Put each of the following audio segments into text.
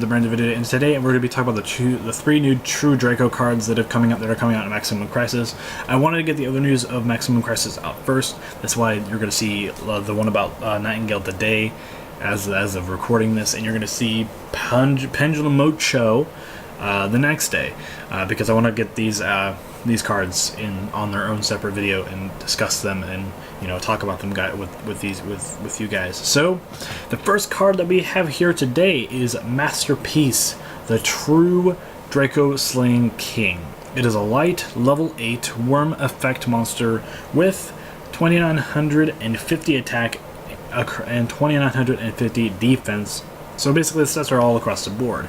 the brand new video, and today we're going to be talking about the 3 new True Draco cards that are coming out in Maximum Crisis. I wanted to get the other news of Maximum Crisis out first. That's why you're going to see the one about Nightingale today as of recording this, and you're going to see Pendulum Mocho the next day, because I want to get these cards on their own separate video and discuss them and talk about them with you guys. So the first card that we have here today is Masterpiece, the True Draco Slaying King. It is a light level 8 worm effect monster with 2950 attack and 2950 defense. So basically the stats are all across the board.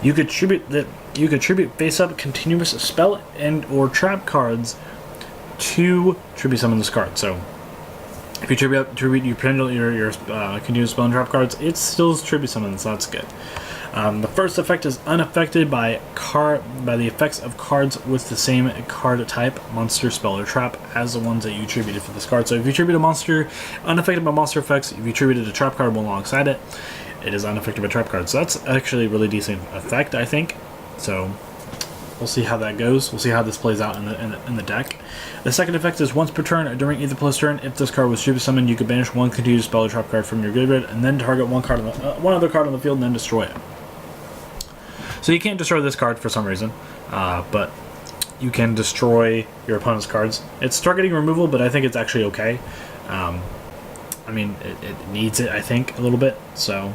You could tribute face-up continuous spell and or trap cards to tribute summon this card. So if you tribute your continuous spell and trap cards, it still tribute summon, so that's good. The first effect is unaffected by the effects of cards with the same card type, monster, spell, or trap as the ones that you tributed for this card. So if you tribute a monster, unaffected by monster effects. If you tributed a trap card alongside it, it is unaffected by trap cards. So that's actually a really decent effect, I think. So we'll see how that goes. We'll see how this plays out in the deck. The second effect is once per turn during either player's turn, if this card was tribute summoned, you could banish one continuous spell or trap card from your graveyard and then target one other card on the field and then destroy it. So you can't destroy this card for some reason, but you can destroy your opponent's cards. It's targeting removal, but I think it's actually okay. I mean, it needs it, I think, a little bit, so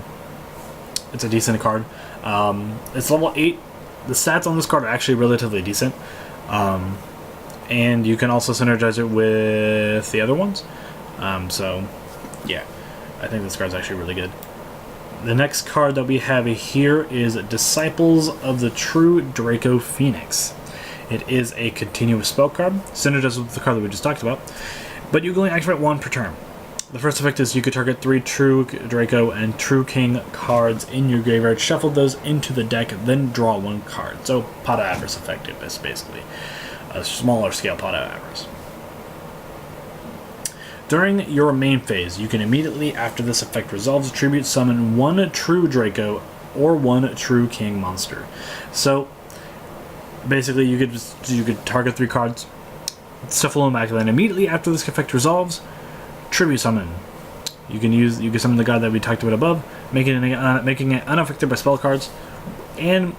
it's a decent card. It's level 8. The stats on this card are actually relatively decent. And you can also synergize it with the other ones. So, yeah, I think this card's actually really good. The next card that we have here is Disciples of the True Draco Phoenix. It is a continuous spell card, synergizes with the card that we just talked about, but you can only activate one per turn. The first effect is you could target 3 True Draco and True King cards in your graveyard, shuffle those into the deck, then draw 1 card. So Pot of Avarice effect is basically a smaller scale Pot of Avarice. During your main phase, you can immediately after this effect resolves, tribute summon 1 True Draco or 1 True King monster. So basically you could target 3 cards, shuffle them back, and then immediately after this effect resolves, tribute summon. You can summon the guy that we talked about above, making it unaffected by spell cards, and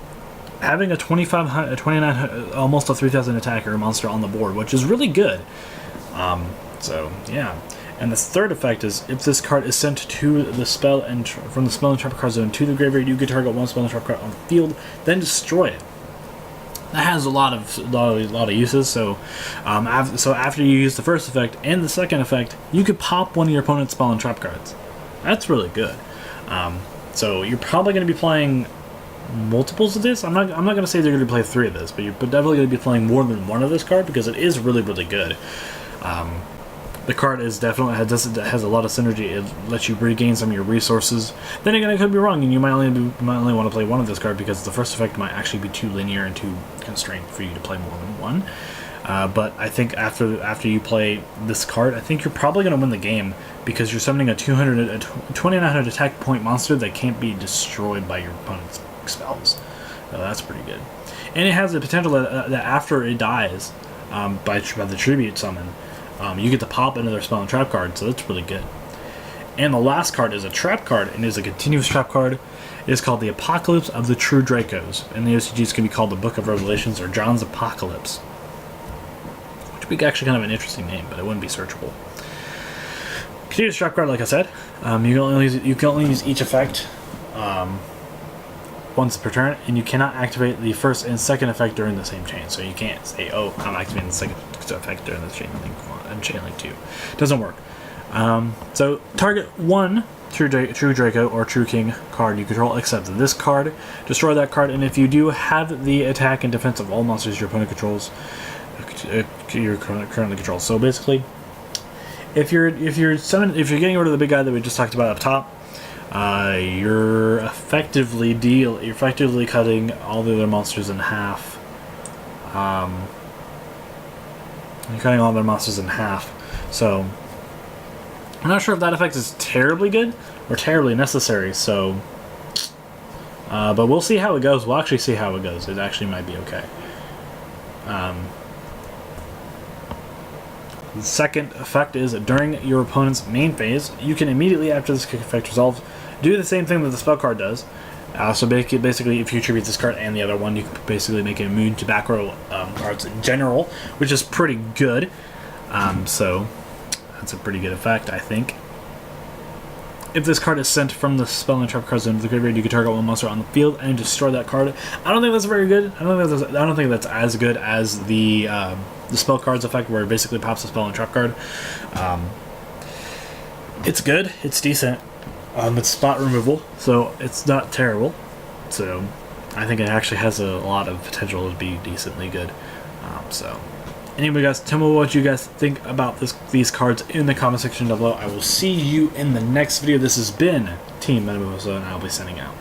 having a 2500, 2900, almost a 3000 attacker monster on the board, which is really good. So yeah. And the third effect is if this card is sent to the spell and from the spell and trap card zone to the graveyard, you can target 1 spell and trap card on the field, then destroy it. That has a lot of uses. So, after you use the first effect and the second effect, you could pop one of your opponent's spell and trap cards. That's really good. So you're probably going to be playing multiples of this. I'm not going to say they're going to play 3 of this, but you're definitely going to be playing more than 1 of this card because it is really good. The card is definitely has a lot of synergy. It lets you regain some of your resources. Then again, I could be wrong, and you might only want to play 1 of this card because the first effect might actually be too linear and too constrained for you to play more than 1. But I think after you play this card, I think you're probably going to win the game because you're summoning a 2900 attack point monster that can't be destroyed by your opponent's spells. So that's pretty good. And it has the potential that after it dies by the tribute summon, you get to pop another spell and trap card, so that's really good. And the last card is a trap card, and is a continuous trap card. It is called the Apocalypse of the True Dracos, and the OCGs can be called the Book of Revelations or John's Apocalypse, which would be actually kind of an interesting name, but it wouldn't be searchable. Continuous trap card, like I said, you can only use each effect once per turn, and you cannot activate the first and second effect during the same chain. So you can't say, "Oh, I'm activating the second effect during the chain link and chain link 2." Doesn't work. So target 1 True Draco or True King card you control, except this card. Destroy that card, and if you do, have the attack and defense of all monsters your opponent controls. You're currently controls. So basically, if you're getting rid of the big guy that we just talked about up top, you're effectively cutting all the other monsters in half. You're cutting all their monsters in half. So I'm not sure if that effect is terribly good or terribly necessary. So But we'll see how it goes. We'll actually see how it goes. It actually might be okay. The second effect is during your opponent's main phase, you can immediately after this effect resolves, do the same thing that the spell card does. So basically, if you tribute this card and the other one, you can basically make it immune to back row cards in general, which is pretty good. So that's a pretty good effect, I think. If this card is sent from the spell and trap card zone to the graveyard, you can target one monster on the field and destroy that card. I don't think that's very good. I don't think that's as good as the spell cards effect, where it basically pops a spell and trap card. It's good. It's decent. It's spot removal, so it's not terrible. So I think it actually has a lot of potential to be decently good. So anyway, guys, tell me what you guys think about these cards in the comment section down below. I will see you in the next video. This has been Team Metamosa, and I'll be sending out.